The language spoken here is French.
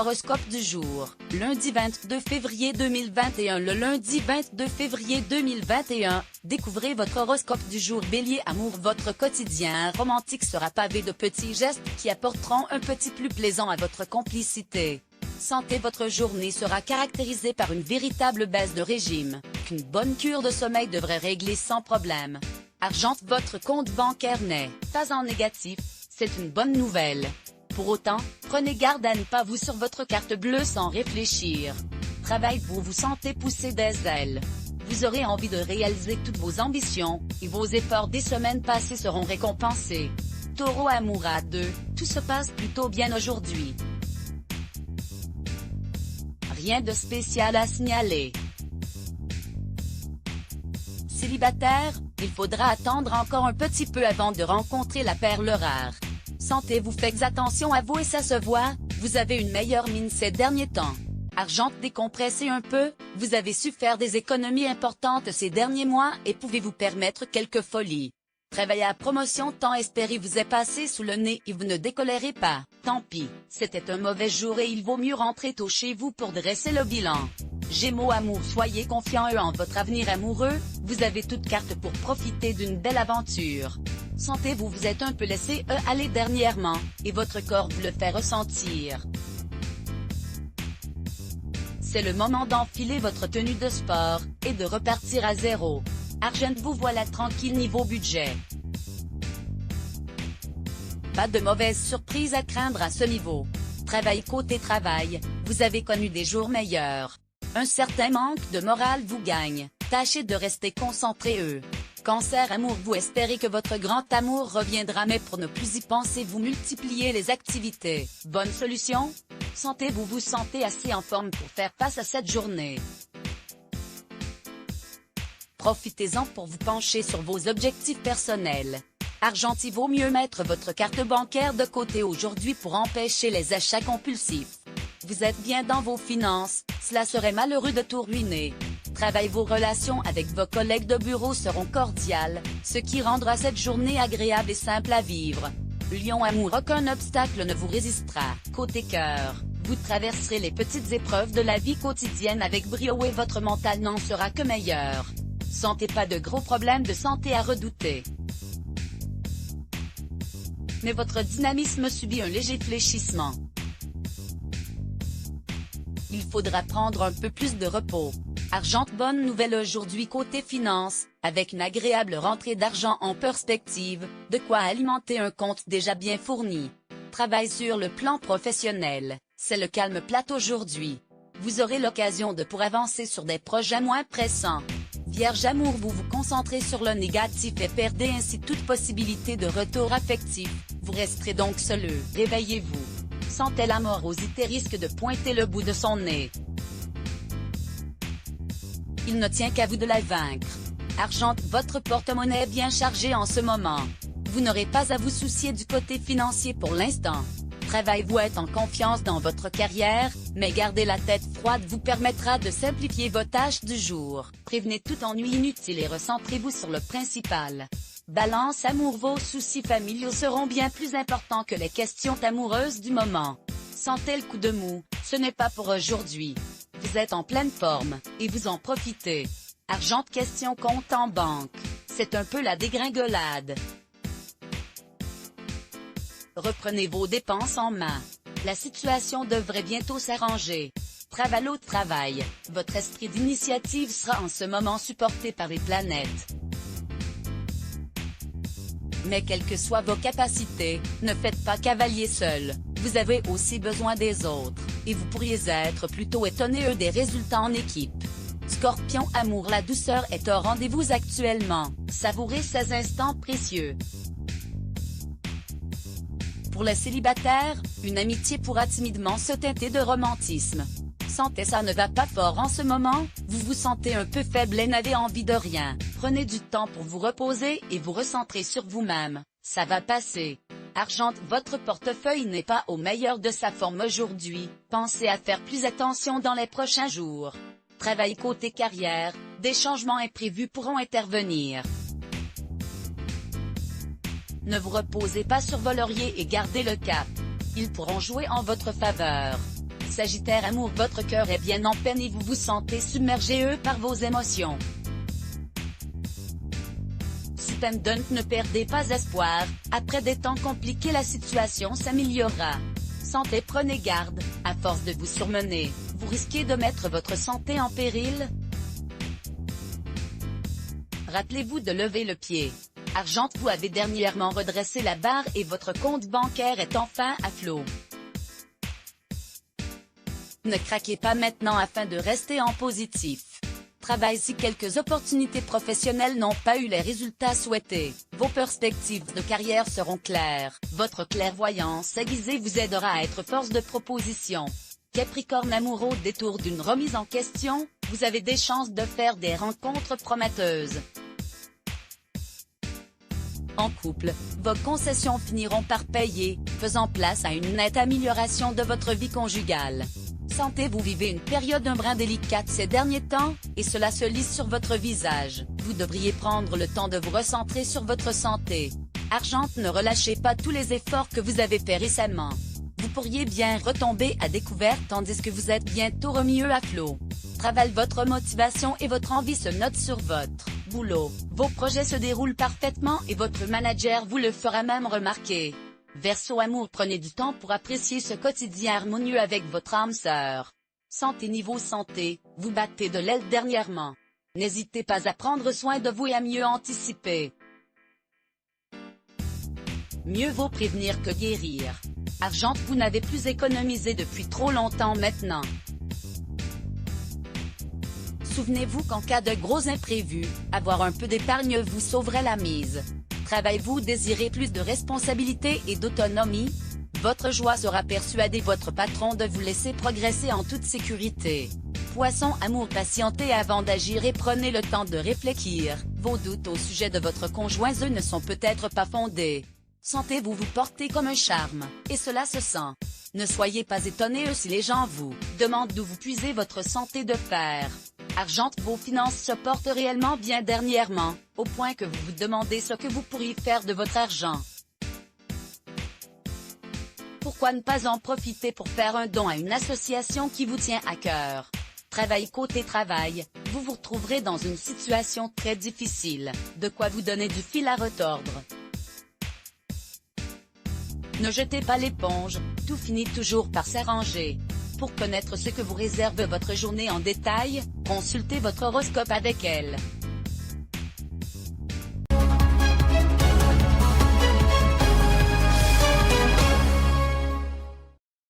Horoscope du jour, lundi 22 février 2021. Le lundi 22 février 2021, découvrez votre horoscope du jour. Bélier, amour, votre quotidien romantique sera pavé de petits gestes qui apporteront un petit plus plaisant à votre complicité. Santé, votre journée sera caractérisée par une véritable baisse de régime, qu'une bonne cure de sommeil devrait régler sans problème. Argent, votre compte bancaire n'est pas en négatif, c'est une bonne nouvelle. Pour autant, prenez garde à ne pas vous sur votre carte bleue sans réfléchir. Travail, vous vous sentez pousser des ailes. Vous aurez envie de réaliser toutes vos ambitions, et vos efforts des semaines passées seront récompensés. Taureau, amour à deux, tout se passe plutôt bien aujourd'hui. Rien de spécial à signaler. Célibataire, il faudra attendre encore un petit peu avant de rencontrer la perle rare. Santé, vous faites attention à vous et ça se voit, vous avez une meilleure mine ces derniers temps. Argent, décompressez un peu, vous avez su faire des économies importantes ces derniers mois et pouvez vous permettre quelques folies. Travail à promotion, tant espéré vous est passé sous le nez et vous ne décolérez pas. Tant pis, c'était un mauvais jour et il vaut mieux rentrer tôt chez vous pour dresser le bilan. Gémeaux, amour, soyez confiants en votre avenir amoureux, vous avez toute carte pour profiter d'une belle aventure. Santé, vous vous êtes un peu laissé aller dernièrement, et votre corps vous le fait ressentir. C'est le moment d'enfiler votre tenue de sport, et de repartir à zéro. Argent, vous voilà tranquille niveau budget. Pas de mauvaises surprises à craindre à ce niveau. Travail, côté travail, vous avez connu des jours meilleurs. Un certain manque de morale vous gagne, tâchez de rester concentré. Cancer, amour, vous espérez que votre grand amour reviendra, mais pour ne plus y penser vous multipliez les activités. Bonne solution? Santé, vous vous sentez assez en forme pour faire face à cette journée. Profitez-en pour vous pencher sur vos objectifs personnels. Argent, il vaut mieux mettre votre carte bancaire de côté aujourd'hui pour empêcher les achats compulsifs. Vous êtes bien dans vos finances, cela serait malheureux de tout ruiner. Travail, vos relations avec vos collègues de bureau seront cordiales, ce qui rendra cette journée agréable et simple à vivre. Lion, amour, aucun obstacle ne vous résistera. Côté cœur, vous traverserez les petites épreuves de la vie quotidienne avec brio et votre mental n'en sera que meilleur. Santé, pas de gros problèmes de santé à redouter. Mais votre dynamisme subit un léger fléchissement. Il faudra prendre un peu plus de repos. Argent, bonne nouvelle aujourd'hui côté finance, avec une agréable rentrée d'argent en perspective, de quoi alimenter un compte déjà bien fourni. Travail, sur le plan professionnel, c'est le calme plat aujourd'hui. Vous aurez l'occasion de pour avancer sur des projets moins pressants. Vierge, amour, vous vous concentrez sur le négatif et perdez ainsi toute possibilité de retour affectif, vous resterez donc seul. Réveillez-vous. Santé, la morosité risque de pointer le bout de son nez. Il ne tient qu'à vous de la vaincre. Argent, votre porte-monnaie est bien chargé en ce moment. Vous n'aurez pas à vous soucier du côté financier pour l'instant. Travail, vous êtes en confiance dans votre carrière, mais garder la tête froide vous permettra de simplifier vos tâches du jour. Prévenez tout ennui inutile et recentrez-vous sur le principal. Balance, amour, vos soucis familiaux seront bien plus importants que les questions amoureuses du moment. Santé, le coup de mou, ce n'est pas pour aujourd'hui. Vous êtes en pleine forme, et vous en profitez. Argent, question compte en banque, c'est un peu la dégringolade. Reprenez vos dépenses en main. La situation devrait bientôt s'arranger. Travail, au travail, votre esprit d'initiative sera en ce moment supporté par les planètes. Mais quelles que soient vos capacités, ne faites pas cavalier seul, vous avez aussi besoin des autres, et vous pourriez être plutôt étonné des résultats en équipe. Scorpion, amour, la douceur est au rendez-vous actuellement, savourez ces instants précieux. Pour les célibataires, une amitié pourra timidement se teinter de romantisme. Santé, ça ne va pas fort en ce moment, vous vous sentez un peu faible et n'avez envie de rien. Prenez du temps pour vous reposer et vous recentrer sur vous-même, ça va passer. Argent, votre portefeuille n'est pas au meilleur de sa forme aujourd'hui, pensez à faire plus attention dans les prochains jours. Travail, côté carrière, des changements imprévus pourront intervenir. Ne vous reposez pas sur vos lauriers et gardez le cap. Ils pourront jouer en votre faveur. Sagittaire amour, votre cœur est bien en peine et vous vous sentez submergé par vos émotions. Slam dunk, ne perdez pas espoir, après des temps compliqués la situation s'améliorera. Santé, prenez garde, à force de vous surmener, vous risquez de mettre votre santé en péril. Rappelez-vous de lever le pied. Argent, vous avez dernièrement redressé la barre et votre compte bancaire est enfin à flot. Ne craquez pas maintenant afin de rester en positif. Travail, si quelques opportunités professionnelles n'ont pas eu les résultats souhaités, vos perspectives de carrière seront claires. Votre clairvoyance aiguisée vous aidera à être force de proposition. Capricorne amoureux, au détour d'une remise en question, vous avez des chances de faire des rencontres prometteuses. En couple, vos concessions finiront par payer, faisant place à une nette amélioration de votre vie conjugale. Santé, vous vivez une période un brin délicate ces derniers temps, et cela se lit sur votre visage. Vous devriez prendre le temps de vous recentrer sur votre santé. Argent, ne relâchez pas tous les efforts que vous avez faits récemment. Vous pourriez bien retomber à découvert tandis que vous êtes bientôt remis à flot. Travail, votre motivation et votre envie se notent sur votre boulot. Vos projets se déroulent parfaitement et votre manager vous le fera même remarquer. Verseau amour, prenez du temps pour apprécier ce quotidien harmonieux avec votre âme sœur. Santé, niveau santé, vous battez de l'aile dernièrement. N'hésitez pas à prendre soin de vous et à mieux anticiper. Mieux vaut prévenir que guérir. Argent, vous n'avez plus économisé depuis trop longtemps maintenant. Souvenez-vous qu'en cas de gros imprévus, avoir un peu d'épargne vous sauverait la mise. Travail, vous désirez plus de responsabilité et d'autonomie? Votre joie sera persuader votre patron de vous laisser progresser en toute sécurité. Poisson amour, patientez avant d'agir et prenez le temps de réfléchir. Vos doutes au sujet de votre conjoint ne sont peut-être pas fondés. Santé, vous vous portez comme un charme, et cela se sent. Ne soyez pas étonné si les gens vous demandent d'où vous puisez votre santé de fer. Argent, vos finances se portent réellement bien dernièrement, au point que vous vous demandez ce que vous pourriez faire de votre argent. Pourquoi ne pas en profiter pour faire un don à une association qui vous tient à cœur? Travail, côté travail, vous vous retrouverez dans une situation très difficile, de quoi vous donner du fil à retordre. Ne jetez pas l'éponge, tout finit toujours par s'arranger. Pour connaître ce que vous réserve votre journée en détail, consultez votre horoscope avec elle.